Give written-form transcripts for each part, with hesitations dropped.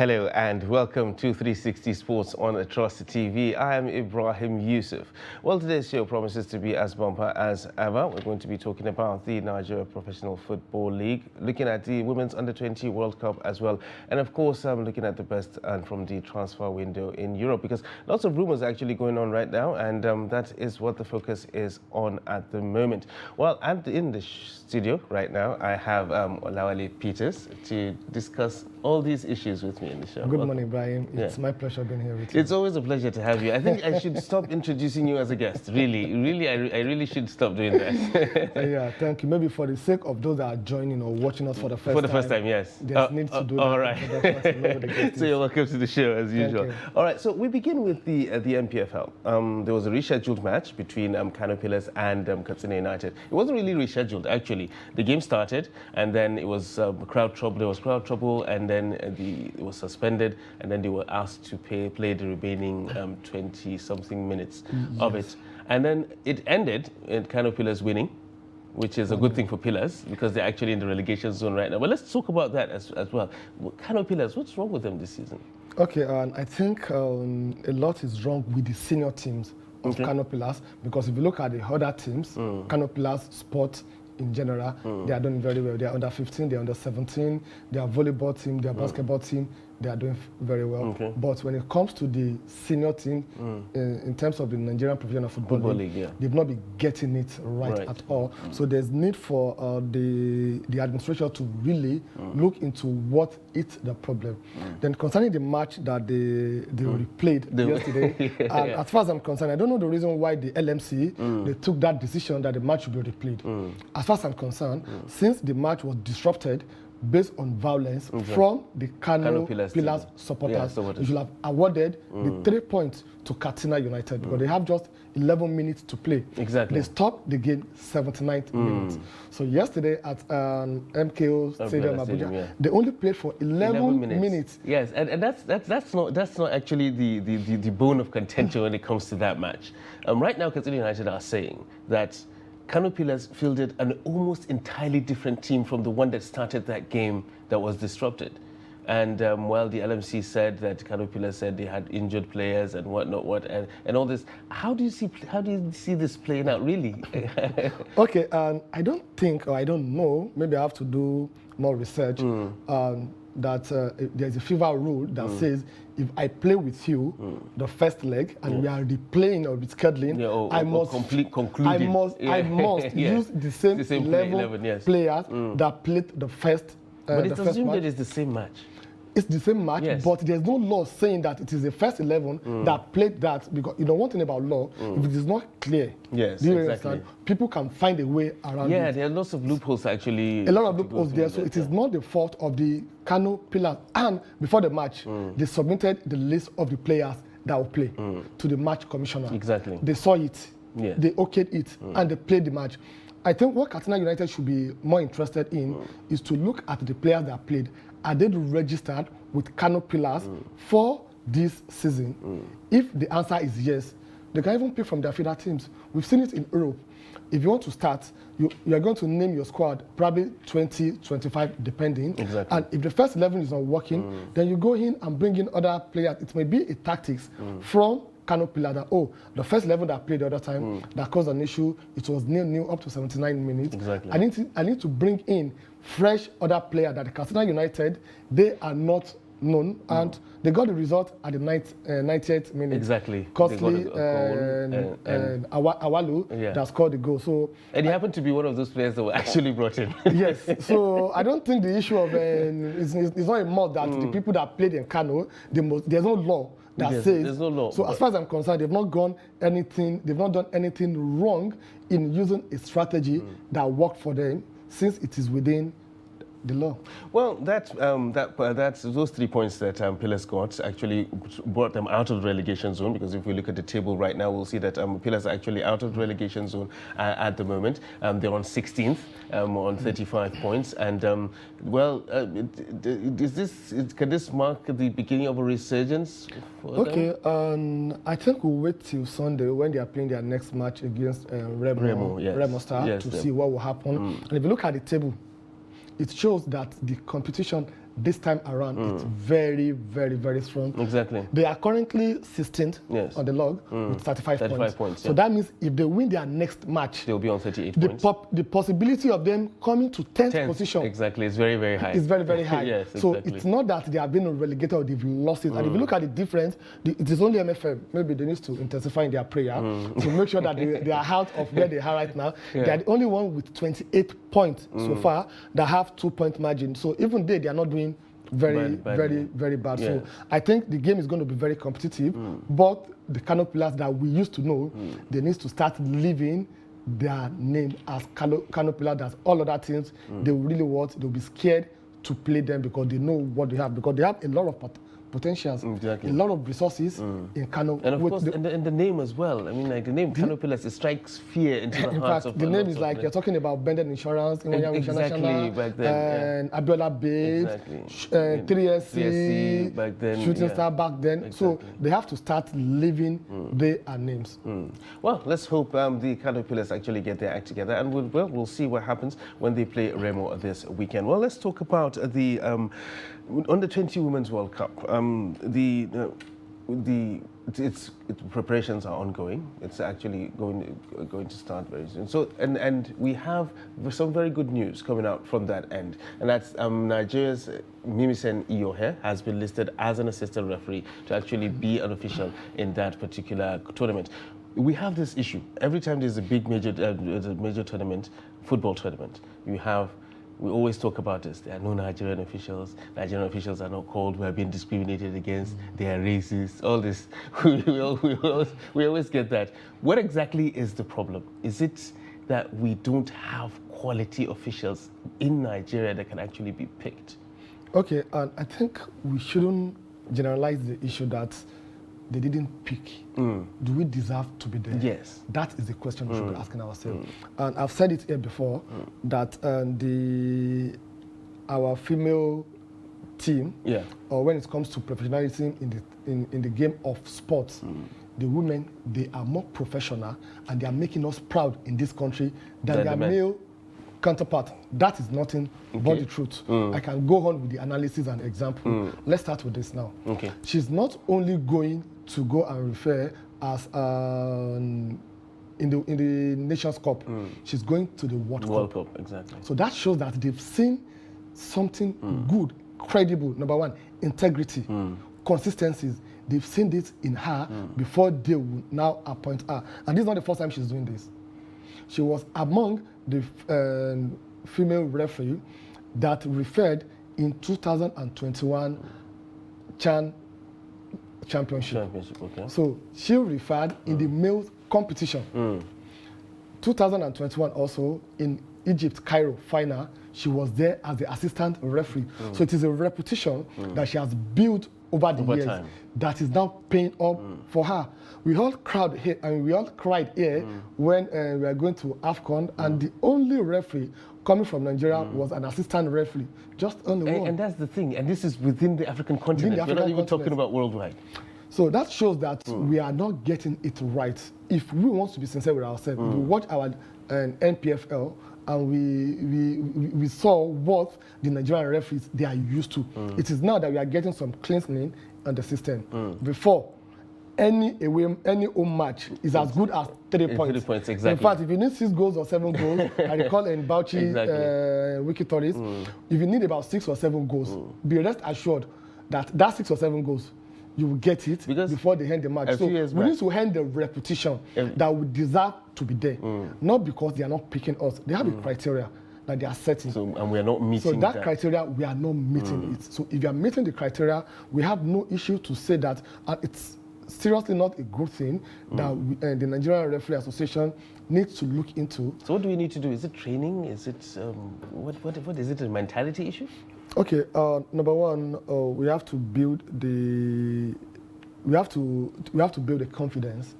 Hello and welcome to 360 Sports on Atrocity TV. I am Ibrahim Yusuf. Well, today's show promises to be as bumper as ever. We're going to be talking about the Nigeria Professional Football League, looking at the Women's Under-20 World Cup as well, and of course, looking at the best and from the transfer window in Europe, because lots of rumors are actually going on right now, and that is what the focus is on at the moment. Well, in the studio right now, I have Olawale Peters to discuss all these issues with me in the show. Good morning, Brian. It's my pleasure being here with you. It's always a pleasure to have you. I think I should stop introducing you as a guest. Really, I really should stop doing that. Yeah, thank you. Maybe for the sake of those that are joining or watching us for the first time. For the first time, yes. There's need to do all that. Right. So you're welcome to the show as usual. All right, so we begin with the NPFL. There was a rescheduled match between Kano Pillars and Katsina United. It wasn't really rescheduled, actually. The game started, and then it was crowd trouble. There was crowd trouble, and then it was suspended, and then they were asked to play the remaining 20-something minutes of it. And then it ended in Kano Pillars winning, which is a good thing for Pillars because they're actually in the relegation zone right now. But let's talk about that as well. Kano Pillars, what's wrong with them this season? Okay, I think a lot is wrong with the senior teams of Kano Pillars, because if you look at the other teams, Kano Pillars Sport in general, they are doing very well. They are under 15, they are under 17, their volleyball team, their basketball team, they are doing very well. But when it comes to the senior team, in terms of the Nigerian Professional Football League, they've not been getting it right at all. So there's need for the administration to really look into what is the problem. Then concerning the match that they replayed yesterday, as far as I'm concerned, I don't know the reason why the LMC they took that decision that the match should be replayed. As far as I'm concerned, since the match was disrupted based on violence from the Kano Pillars supporters, you should have awarded the 3 points to Katsina United, because they have just 11 minutes to play. They stopped the game 79th minute. So yesterday at MKO Stadium, Abuja, they only played for 11 minutes. Yes, and that's not actually the bone of contention when it comes to that match. Right now, Katsina United are saying that Kano Pillars fielded an almost entirely different team from the one that started that game that was disrupted. And while the LMC said that Kano Pillars said they had injured players and whatnot, and all this, how do you see this playing out, really? Okay, I don't think, or I don't know, maybe I have to do more research, that there's a FIFA rule that says if I play with you the first leg and we are replaying or rescheduling, I must use the same 11 players that played the first. But it's assumed that it's the same match. It's the same match, but there's no law saying that it is the first 11 that played that, because you know one thing about law, if it is not clear, do you understand? People can find a way around it. Yeah, there are lots of loopholes actually. A lot of loopholes there, so it is not the fault of the Kano Pillars. And before the match, they submitted the list of the players that will play to the match commissioner. They saw it, they okayed it, and they played the match. I think what Katsina United should be more interested in is to look at the players that played. Are they registered with Kano Pillars for this season? If the answer is yes, they can even pick from their feeder teams. We've seen it in Europe. If you want to start, you are going to name your squad, probably 20, 25, depending. And if the first 11 is not working, then you go in and bring in other players. It may be a tactics from Kano Pillars that, the first 11 that played the other time, that caused an issue, it was nil up to 79 minutes. I need to bring in fresh other players that the Katsina United, they are not known, and they got the result at the 98th minute. Oxley and Awalu that scored the goal. So, and he happened to be one of those players that were actually brought in. Yes. So I don't think the issue of it's not a must that the people that played in Kano, there's no law that says. There's no law. So as far as I'm concerned, they've not done anything wrong in using a strategy that worked for them, since it is within the law. Well, that's those 3 points that Pillars got actually brought them out of the relegation zone, because if we look at the table right now, we'll see that Pillars are actually out of the relegation zone at the moment. They're on 16th on 35 points, and can this mark the beginning of a resurgence for them? I think we'll wait till Sunday when they are playing their next match against Remo Star to see what will happen. And if you look at the table, it shows that the competition this time around, it's very, very, very strong. Exactly. They are currently 16th on the log with 35 points. So that means if they win their next match, they'll be on 38 points. The possibility of them coming to 10th position exactly is very, very high. It's very, very high. Yes, exactly. So it's not that they have been relegated or they've lost it. And if you look at the difference, it is only MFM. Maybe they need to intensify in their prayer to make sure that they are out of where they are right now. They are the only one with 28 points so far that have 2-point margin. So even they are not doing very bad. Yes. So I think the game is going to be very competitive. But the Kano Pillars that we used to know, they need to start living their name as Kano Pillars. That's all other teams they really want. They'll be scared to play them because they know what they have. Because they have a lot of potentials, a lot of resources in Kano. And of course, and the name as well. I mean, like the name Kano Pillars, it strikes fear into the hearts of the name is like you're talking about Bended Insurance, exactly, back then, and Abiola Babes, 3SC, back then, Shooting Star back then. Exactly. So they have to start living their names. Well, let's hope the Kano Pillars actually get their act together, and we'll see what happens when they play Remo this weekend. Well, let's talk about the Under 20 Women's World Cup. Its preparations are ongoing. It's actually going to start very soon. So and we have some very good news coming out from that end, and that's Nigeria's Mimisen Iyohe has been listed as an assistant referee to actually be an official in that particular tournament. We have this issue every time there's a big major tournament, football tournament. We always talk about this. There are no Nigerian officials. Nigerian officials are not called. We are being discriminated against. They are racist. All this. We always get that. What exactly is the problem? Is it that we don't have quality officials in Nigeria that can actually be picked? Okay, and I think we shouldn't generalize the issue that they didn't pick. Do we deserve to be there? Yes. That is the question we should be asking ourselves. And I've said it here before that our female team, or when it comes to professionalism in the game of sports, the women, they are more professional and they are making us proud in this country than their male counterpart. That is nothing but the truth. I can go on with the analysis and example. Let's start with this now. Okay. She's not only going to go and refer as in the Nations Cup. She's going to the World Cup. Exactly. So that shows that they've seen something good, credible. Number one, integrity, consistencies. They've seen this in her before they will now appoint her. And this is not the first time she's doing this. She was among the female referee that referred in 2021 CHAN Championship. Okay. So she referred in the male competition. 2021 also in Egypt, Cairo final, she was there as the assistant referee. So it is a reputation that she has built over the years time. That is now paying up for her. We all cried here, and we all cried here when we were going to AFCON, and the only referee coming from Nigeria was an assistant referee, just on the wall. And that's the thing, and this is within the African continent. We're not even talking about worldwide. So that shows that we are not getting it right. If we want to be sincere with ourselves, we watch our NPFL, and we saw what the Nigerian referees they are used to. It is now that we are getting some cleansing on the system. Before, any home match is as good as 3 points. 3 points, exactly. In fact, if you need 6 goals or 7 goals, I recall in Bauchi Wiki Tourist, if you need about 6 or 7 goals, be rest assured that 6 or 7 goals, you will get it before they end the match. So we need to end the repetition that we deserve to be there, not because they are not picking us. They have a criteria that they are setting. So, and we are not meeting that. So that criteria, we are not meeting it. So if you are meeting the criteria, we have no issue to say that, and it's seriously not a good thing that the Nigerian Referee Association needs to look into. So what do we need to do? Is it training? Is it what is it, a mentality issue? Okay, number one, we have to build the confidence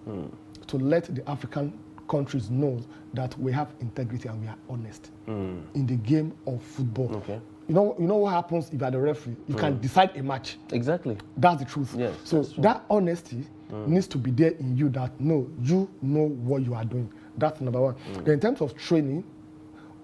to let the African countries know that we have integrity and we are honest in the game of football. Okay. You know what happens if you are the referee? You can decide a match. Exactly. That's the truth. Yes, so that honesty needs to be there in you, that no, you know what you are doing. That's number one. In terms of training,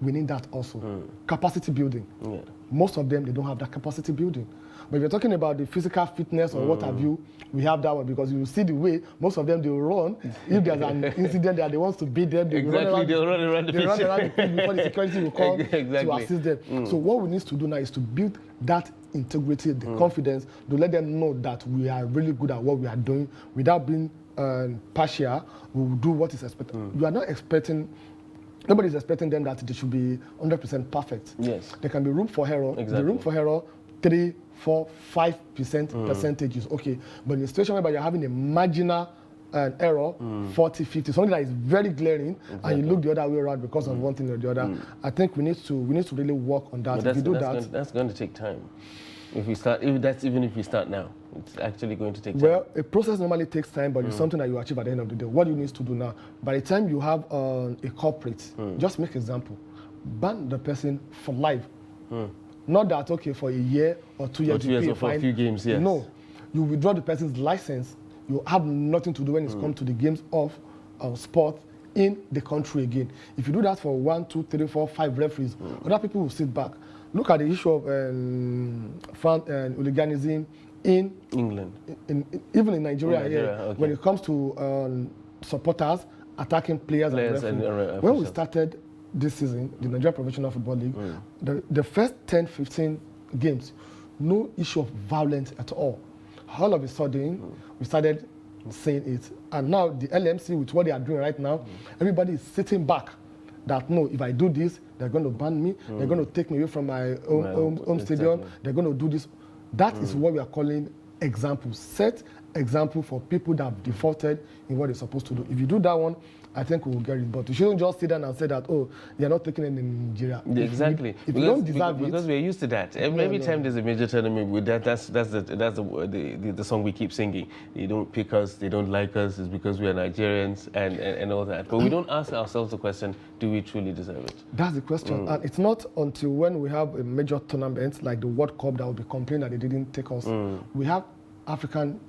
we need that also. Capacity building. Yeah. Most of them, they don't have that capacity building. But if you're talking about the physical fitness or what have you, we have that one because you will see the way most of them, they will run. If there's an incident that they want to beat them, they they'll run around the pitch. run around the pitch before the security will come to assist them. So what we need to do now is to build that integrity, the confidence, to let them know that we are really good at what we are doing without being partial. We will do what is expected. You are not expecting. Nobody's expecting them that they should be 100% perfect. Yes. There can be room for error. Exactly. The room for error, 3, 4, 5% percentages. Okay. But in a situation where you're having a marginal error, 40, 50, something that is very glaring, and you look the other way around because of one thing or the other, I think we need to really work on that. If we do that, that's going to take time. If we start, even if we start now, it's actually going to take time. Well, a process normally takes time, but it's something that you achieve at the end of the day. What you need to do now, by the time you have a corporate, just make example, ban the person for life. Not that, okay, for a year or 2 years, or for a few games, yes. No, you withdraw the person's license. You have nothing to do when it comes to the games of sport in the country again. If you do that for 1, 2, 3, 4, 5 referees, other people will sit back. Look at the issue of hooliganism in England, even in Nigeria. Okay. When it comes to supporters attacking players and referees. When we started this season, the Nigeria Professional Football League, the first 10, 15 games, no issue of violence at all. All of a sudden, we started seeing it. And now the LMC, with what they are doing right now, everybody is sitting back. That no, if I do this, they're going to ban me. They're going to take me away from my home stadium. They're going to do this. That is what we are calling example. Set example for people that have defaulted in what they're supposed to do. If you do that one, I think we will get it. But you shouldn't just sit down and say that, oh, you're not taking it in Nigeria. Exactly. If you don't deserve because we're used to that. Every time there's a major tournament, with that's the song we keep singing. They don't pick us, they don't like us, it's because we are Nigerians and all that. But we don't ask ourselves the question, do we truly deserve it? That's the question. And it's not until when we have a major tournament like the World Cup that will be complaining that they didn't take us. We have African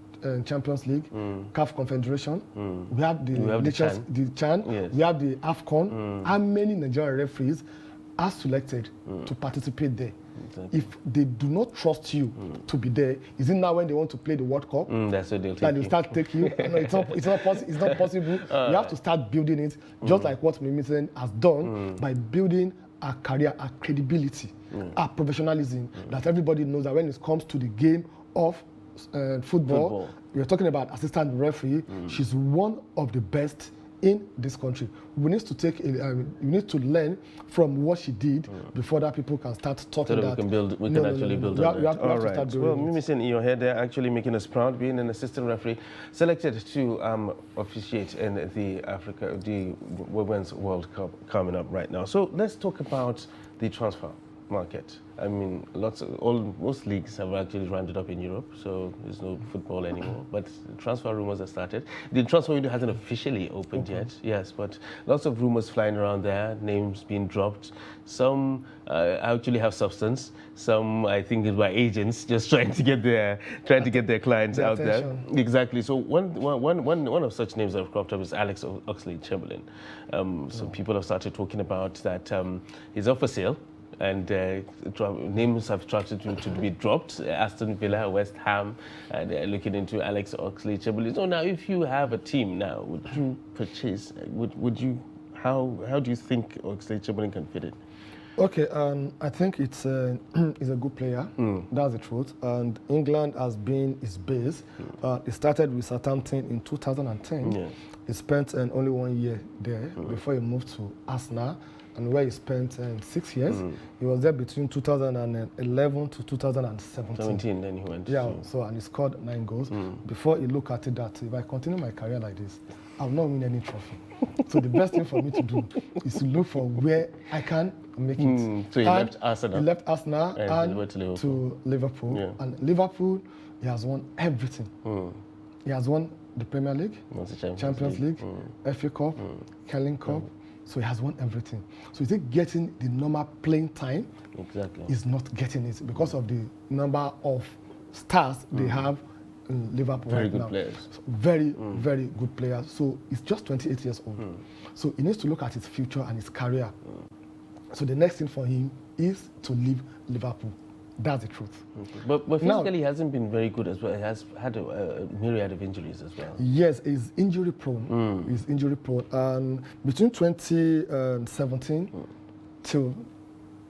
Champions League, CAF Confederation, we have the CHAN, yes. we have the AFCON. How many Nigerian referees are selected to participate there? Exactly. If they do not trust you to be there, is it now when they want to play the World Cup that's what they'll take that they'll start taking you? No, it's not possible. You have to start building it, just like what Mimisen has done by building our career, our credibility, our professionalism, that everybody knows that when it comes to the game of football, we're talking about assistant referee. She's one of the best in this country. We need to learn from what she did before that people can start talking. So that we can actually build on that. All right. Well, Mimisen, in your head, they're actually making us proud, being an assistant referee selected to officiate in the Women's World Cup coming up right now. So let's talk about the transfer market. I mean, most leagues have actually rounded up in Europe, so there's no football anymore. But transfer rumors have started. The transfer window hasn't officially opened yet, yes, but lots of rumors flying around there, names being dropped. Some actually have substance. Some, I think, is by agents just trying to get their clients out there. Exactly. So one of such names that have cropped up is Alex Oxley-Chamberlain. So people have started talking about that he's up for sale. And names have started to be dropped. Aston Villa, West Ham, they're looking into Alex Oxley-Chamberlain. So now, if you have a team now, would you purchase? Would you? How do you think Oxley-Chamberlain can fit in? Okay, I think it's a good player. That's the truth. And England has been his base. He started with Southampton in 2010. Yeah. He spent only 1 year there before he moved to Arsenal, and where he spent 6 years. He was there between 2011 to 2017. Then he went. Yeah, and he scored 9 goals. Before he looked at it that if I continue my career like this, I will not win any trophy. So the best thing for me to do is to look for where I can make it. So he left Arsenal. He left Arsenal and went to Liverpool. To Liverpool. Yeah. And Liverpool, he has won everything. He has won the Premier League, Champions League, FA Cup, Carling Cup. So he has won everything. So is it getting the normal playing time? Exactly. He's not getting it because of the number of stars they have in Liverpool very right good now. Players. So very good players. So he's just 28 years old. So he needs to look at his future and his career. So the next thing for him is to leave Liverpool. That's the truth. Okay. But physically, he hasn't been very good as well. He has had a myriad of injuries as well. Yes, he's injury prone. He's injury prone. And between 2017 till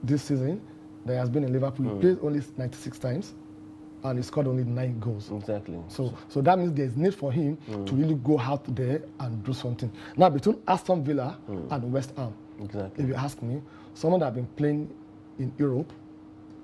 this season, that has been in Liverpool, he played only 96 times, and he scored only 9 goals. Exactly. So that means there's need for him to really go out there and do something. Now, between Aston Villa and West Ham, exactly. if you ask me, someone that has been playing in Europe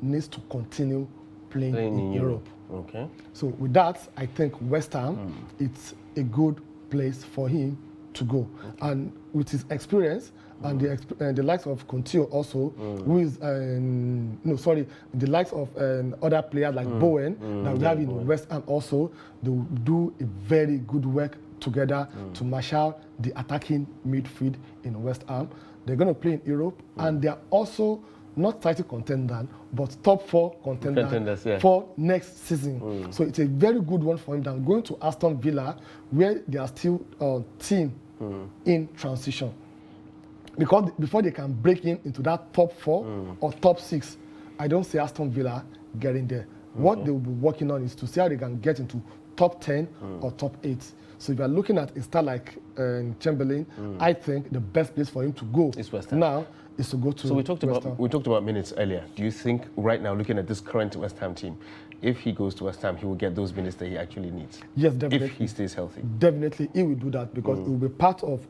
needs to continue playing in Europe. Okay. So with that, I think West Ham, it's a good place for him to go. Okay. And with his experience and the likes of Conte also, who is the likes of other players like Bowen that we have in West Ham also, they will do a very good work together to marshal the attacking midfield in West Ham. They're going to play in Europe, and they're also not title contender, but top 4 contenders for next season. So it's a very good one for him than going to Aston Villa, where they are still team in transition. Because before they can break into that top 4 or top 6, I don't see Aston Villa getting there. What they will be working on is to see how they can get into top 10 or top 8. So if you're looking at a star like Chamberlain, I think the best place for him to go is West Ham. Now is to go to. So we talked about minutes earlier. Do you think right now, looking at this current West Ham team, if he goes to West Ham, he will get those minutes that he actually needs? Yes, definitely. If he stays healthy. Definitely, he will do that because it will be part of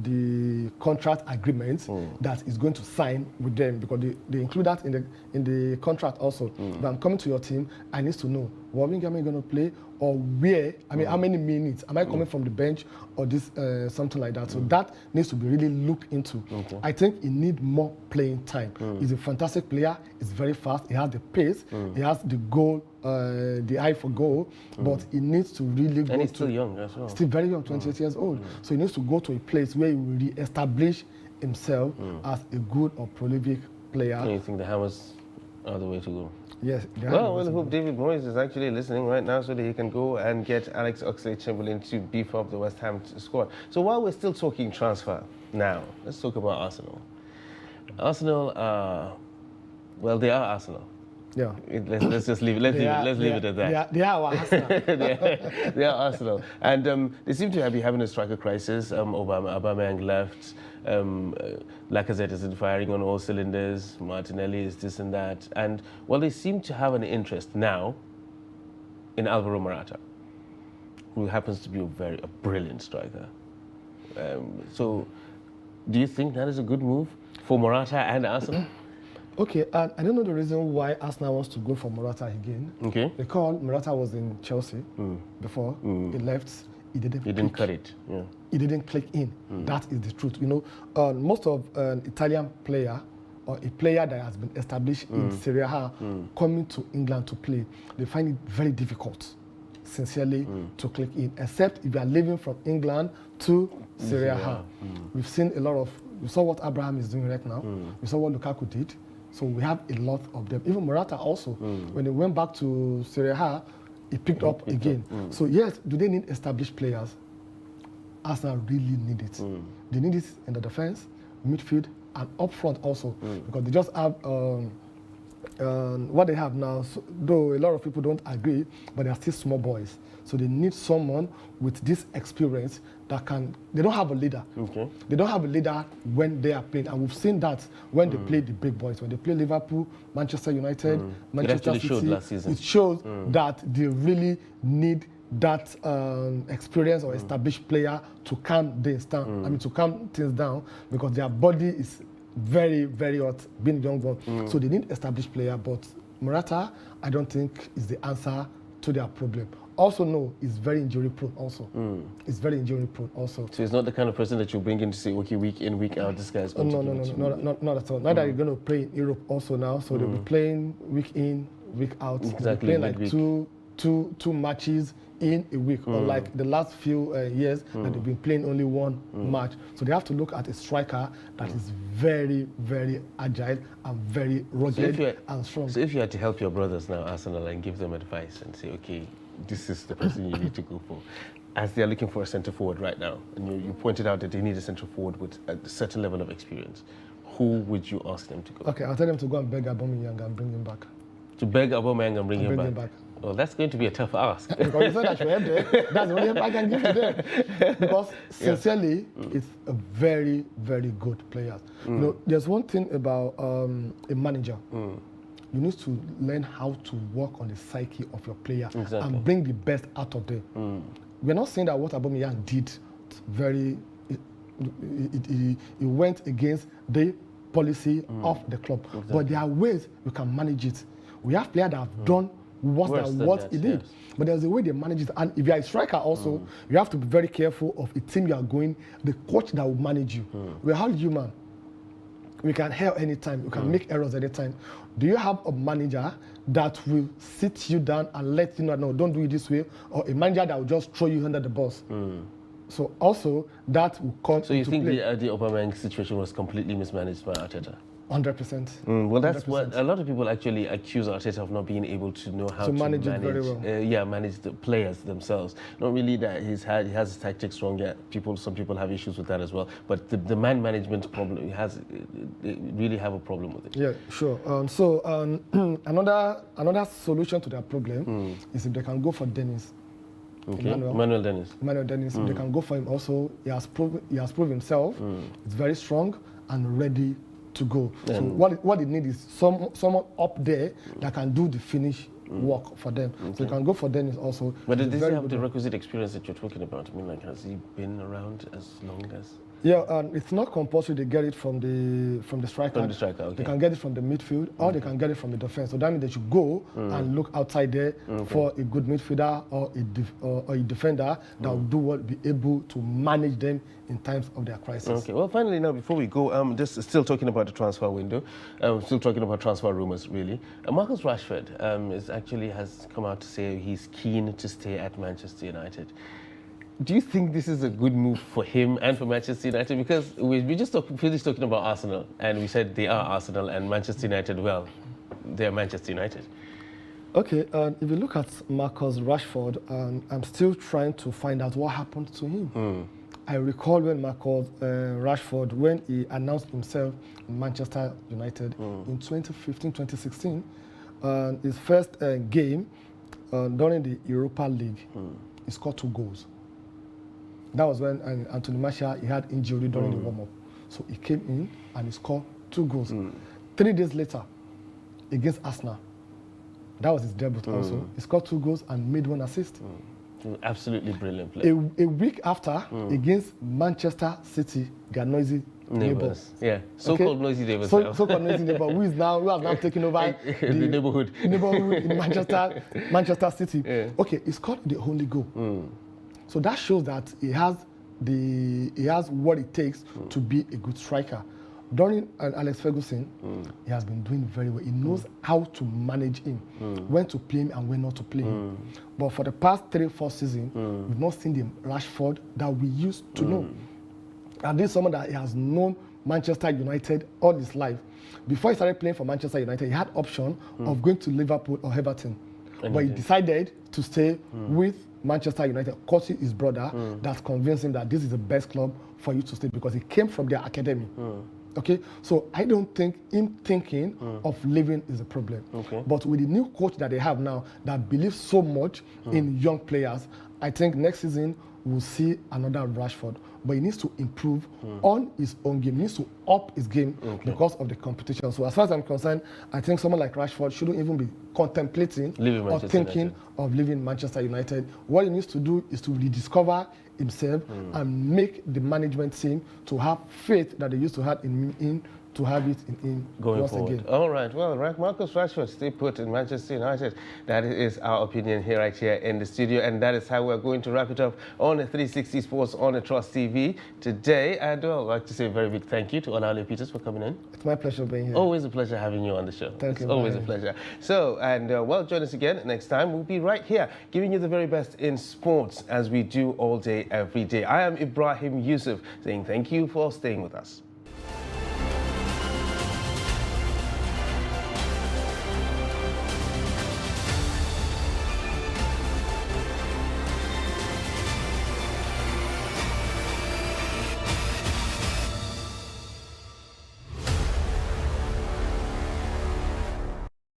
the contract agreement that is going to sign with them, because they include that in the contract also. If I'm coming to your team, I need to know what wing am I going to play, or where, I mean, how many minutes am I coming from the bench, or this something like that. So that needs to be really looked into. Okay. I think he needs more playing time. He's a fantastic player. He's very fast. He has the pace. He has the goal, the eye for goal. But he needs to really go. And he's still young as well. Still very young, 28 years old. So he needs to go to a place where he will re-establish himself as a good or prolific player. And you think the Hammers are the way to go? Yes. Well, we'll hope David Moyes is actually listening right now so that he can go and get Alex Oxlade-Chamberlain to beef up the West Ham squad. So while we're still talking transfer now, let's talk about Arsenal. Arsenal, well, they are Arsenal. Yeah. Let's just leave it. Let's leave it at that. They are our Arsenal. they are Arsenal, and they seem to be having a striker crisis. Aubameyang left. Lacazette isn't firing on all cylinders. Martinelli is this and that, and well, they seem to have an interest now in Alvaro Morata, who happens to be a brilliant striker. So, do you think that is a good move for Morata and Arsenal? Okay, I don't know the reason why Arsenal wants to go for Morata again. Okay. Because Morata was in Chelsea before. He left. He didn't cut it. Yeah. He didn't click in. That is the truth. You know, most of an Italian player or a player that has been established in Serie A coming to England to play, they find it very difficult, sincerely, to click in. Except if you are living from England to Serie A. We've seen a lot of. We saw what Abraham is doing right now. We saw what Lukaku did. So we have a lot of them. Even Morata also, when he went back to Serie A, he picked up again. So yes, do they need established players? Arsenal really need it. They need it in the defense, midfield, and up front also, because they just have what they have now. So, though a lot of people don't agree, but they are still small boys. So they need someone with this experience that can. They don't have a leader. Okay. They don't have a leader when they are playing, and we've seen that when they play the big boys. When they play Liverpool, Manchester United, Manchester City, showed last season. It shows that they really need that experienced or established player to calm things down. I mean, to calm things down, because their body is very, very hot, being young one. So they need established player. But Morata, I don't think is the answer to their problem. Also, no, he's very injury prone also. He's very injury prone also. So he's not the kind of person that you bring in to say, okay, week in, week out, this guy's going to not at all. Not that you're going to play in Europe also now, so they'll be playing week in, week out. Exactly. They'll be playing like two matches in a week, unlike the last few years that they've been playing only one match. So they have to look at a striker that is very, very agile and very rugged and strong. So if you had to help your brothers now, Arsenal, and give them advice and say, okay, this is the person you need to go for, as they are looking for a centre forward right now, and you pointed out that they need a centre forward with a certain level of experience, who would you ask them to go? Okay, I'll tell them to go and beg Aubameyang and bring him back. To beg Aubameyang and bring him back? Well, that's going to be a tough ask. Because you said I should help them. That's the only help I can give to them. Because sincerely, it's a very, very good player. You know, there's one thing about a manager. You need to learn how to work on the psyche of your player and bring the best out of them. We're not saying that what Aubameyang did it went against the policy of the club. But there are ways you can manage it. We have players that have done worse than what he did. Yes. But there's a way they manage it. And if you're a striker also, you have to be very careful of the team you are going, the coach that will manage you. We're all human. We can err anytime. We can make errors anytime. Do you have a manager that will sit you down and let you know, no, don't do it this way, or a manager that will just throw you under the bus? So also, that will come into play. So you think the Aubameyang situation was completely mismanaged by Arteta? 100%. Well, that's 100%. What a lot of people actually accuse Arteta of not being able to know how to manage it very well. Manage the players themselves. Not really that he has his tactics wrong yet. Some people have issues with that as well. But the man management problem, they really have a problem with it. Yeah, sure. Another solution to that problem is if they can go for Dennis. Okay. Emmanuel Dennis. If they can go for him also. He has proved himself. He's very strong and ready to go. So what they need is someone up there that can do the finish work for them. So you can go for Dennis also. But does he have the requisite experience that you're talking about? I mean, like, has he been around as long as? Yeah, it's not compulsory they get it from the striker. From the striker, okay. They can get it from the midfield or they can get it from the defense. So that means they should go and look outside there for a good midfielder or a defender that will be able to manage them in times of their crisis. Okay. Well, finally, now before we go, just still talking about the transfer window, still talking about transfer rumors, really. Marcus Rashford has come out to say he's keen to stay at Manchester United. Do you think this is a good move for him and for Manchester United? Because we just finished talking about Arsenal, and we said they are Arsenal, and Manchester United, well, they're Manchester United. Okay, if you look at Marcus Rashford, I'm still trying to find out what happened to him. I recall when Marcus Rashford, when he announced himself in Manchester United in 2015-2016, his first game during the Europa League, he scored 2 goals. That was when Anthony Martial, he had injury during the warm-up. So he came in and he scored 2 goals. 3 days later, against Arsenal, that was his debut also. He scored 2 goals and made 1 assist. Absolutely brilliant play. A week after, against Manchester City, their noisy neighbors. Yeah, so-called noisy neighbors. So-called noisy neighbor who has now taken over the neighborhood in Manchester City. Yeah. Okay, he scored the only goal. So that shows that he has what it takes to be a good striker. During Alex Ferguson, he has been doing very well. He knows how to manage him, when to play him and when not to play him. But for the past 3-4 seasons, we've not seen the Rashford that we used to know. And this is someone that he has known Manchester United all his life. Before he started playing for Manchester United, he had option of going to Liverpool or Everton. But he decided to stay with Manchester United, courtesy his brother, that convinced him that this is the best club for you to stay because he came from their academy. Okay, so I don't think him thinking of leaving is a problem. Okay. But with the new coach that they have now that believes so much in young players, I think next season we'll see another Rashford. But he needs to improve on his own game. He needs to up his game because of the competition. So as far as I'm concerned, I think someone like Rashford shouldn't even be contemplating or thinking of leaving Manchester United. What he needs to do is to rediscover himself and make the management team to have faith that they used to have in to have it in going forward. Again. All right. Well, Marcus Rashford stay put in Manchester United. That is our opinion right here in the studio, and that is how we're going to wrap it up on the 360 Sports on the Trust TV today. And well, I'd like to say a very big thank you to Onale Peters for coming in. It's my pleasure being here. Always a pleasure having you on the show. Thank you. It's always a pleasure. So, and well, join us again next time. We'll be right here giving you the very best in sports as we do all day, every day. I am Ibrahim Yusuf saying thank you for staying with us.